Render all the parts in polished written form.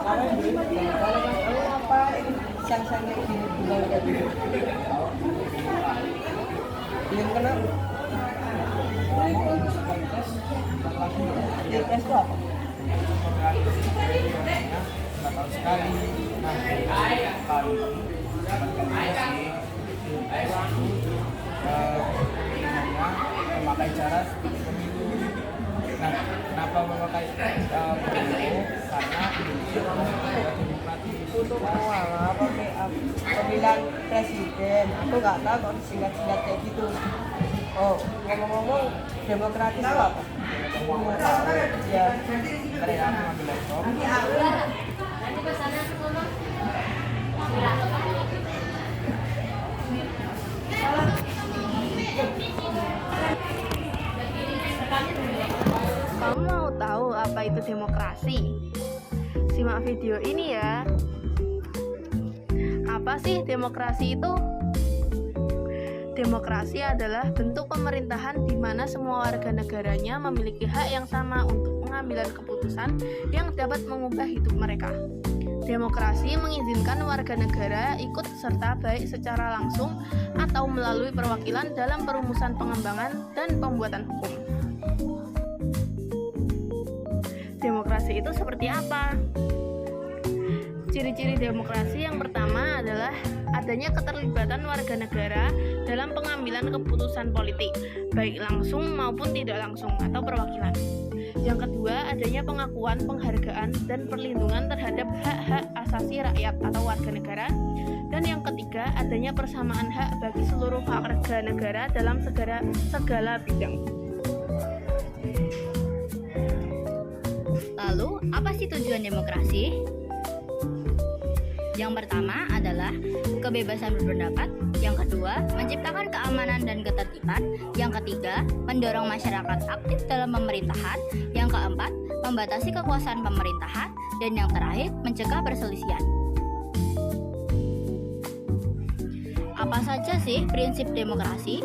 apa siang-siang kayak gini bilang kayak gitu? Yang kena pilpres itu apa? Tahun sekali kali memakai cara seperti pemilu. Nah, kenapa memakai pemilu? Karena Indonesia demokratis. Oh, alah, pemilihan presiden. Aku nggak tahu kok disingkat-singkat kayak gitu. Oh, ngomong-ngomong demokratis itu apa? Ya, Mereka mengambil laptop. Kamu mau tahu apa itu demokrasi? Simak video ini ya. Apa sih demokrasi itu? Demokrasi adalah bentuk pemerintahan di mana semua warga negaranya memiliki hak yang sama untuk pengambilan keputusan yang dapat mengubah hidup mereka. Demokrasi mengizinkan warga negara ikut serta baik secara langsung atau melalui perwakilan dalam perumusan pengembangan dan pembuatan hukum. Demokrasi itu seperti apa? Ciri-ciri demokrasi yang pertama adalah adanya keterlibatan warga negara dalam pengambilan keputusan politik, baik langsung maupun tidak langsung atau perwakilan. Yang kedua, adanya pengakuan, penghargaan, dan perlindungan terhadap hak-hak asasi rakyat atau warga negara. Dan yang ketiga, adanya persamaan hak bagi seluruh warga negara dalam segala bidang. Lalu, apa sih tujuan demokrasi? Yang pertama adalah kebebasan berpendapat, yang kedua, menciptakan keamanan dan ketertiban, yang ketiga, mendorong masyarakat aktif dalam pemerintahan, yang keempat, membatasi kekuasaan pemerintahan, dan yang terakhir, mencegah perselisihan. Apa saja sih prinsip demokrasi?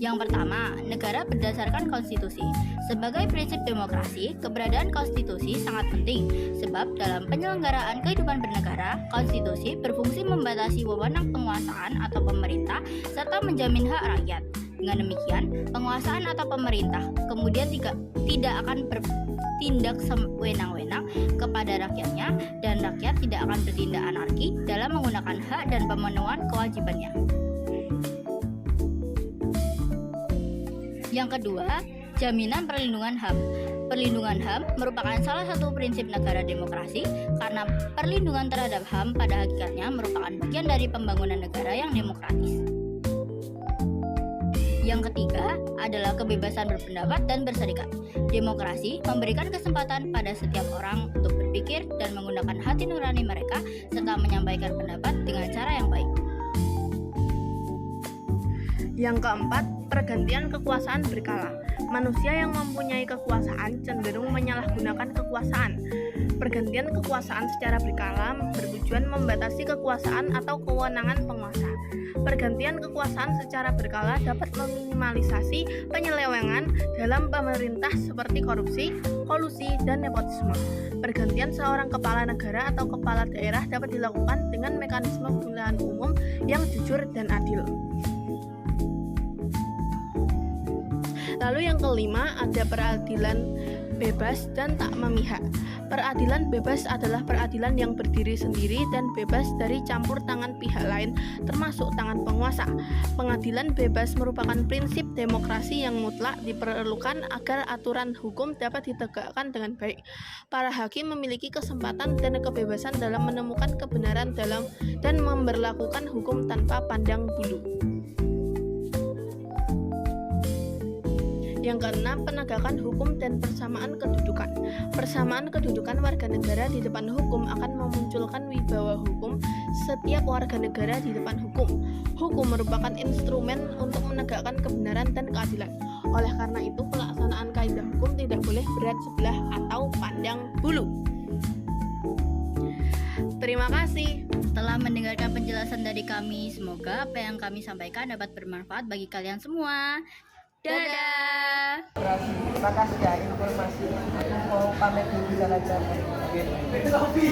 Yang pertama, negara berdasarkan konstitusi. Sebagai prinsip demokrasi, keberadaan konstitusi sangat penting, sebab dalam penyelenggaraan kehidupan bernegara, konstitusi berfungsi membatasi wewenang penguasaan atau pemerintah serta menjamin hak rakyat. Dengan demikian, penguasaan atau pemerintah kemudian tidak akan bertindak sewenang-wenang kepada rakyatnya, dan rakyat tidak akan bertindak anarki dalam menggunakan hak dan pemenuhan kewajibannya. Yang kedua, jaminan perlindungan HAM. Perlindungan HAM merupakan salah satu prinsip negara demokrasi karena perlindungan terhadap HAM pada hakikatnya merupakan bagian dari pembangunan negara yang demokratis. Yang ketiga adalah kebebasan berpendapat dan berserikat. Demokrasi memberikan kesempatan pada setiap orang untuk berpikir dan menggunakan hati nurani mereka serta menyampaikan pendapat dengan cara yang baik. Yang keempat, pergantian kekuasaan berkala. Manusia yang mempunyai kekuasaan cenderung menyalahgunakan kekuasaan. Pergantian kekuasaan secara berkala bertujuan membatasi kekuasaan atau kewenangan penguasa. Pergantian kekuasaan secara berkala dapat meminimalisasi penyelewengan dalam pemerintah seperti korupsi, kolusi, dan nepotisme. Pergantian seorang kepala negara atau kepala daerah dapat dilakukan dengan mekanisme pemilihan umum yang jujur dan adil. Lalu yang kelima, ada peradilan bebas dan tak memihak. Peradilan bebas adalah peradilan yang berdiri sendiri dan bebas dari campur tangan pihak lain, termasuk tangan penguasa. Pengadilan bebas merupakan prinsip demokrasi yang mutlak diperlukan agar aturan hukum dapat ditegakkan dengan baik. Para hakim memiliki kesempatan dan kebebasan dalam menemukan kebenaran dan memberlakukan hukum tanpa pandang bulu. Yang keenam, penegakan hukum dan persamaan kedudukan. Persamaan kedudukan warga negara di depan hukum akan memunculkan wibawa hukum setiap warga negara di depan hukum. Hukum merupakan instrumen untuk menegakkan kebenaran dan keadilan. Oleh karena itu, pelaksanaan kaidah hukum tidak boleh berat sebelah atau pandang bulu. Terima kasih telah mendengarkan penjelasan dari kami. Semoga apa yang kami sampaikan dapat bermanfaat bagi kalian semua. Dadah. makasih ya informasi. Aku mau pamit dulu jalan-jalan. Oke.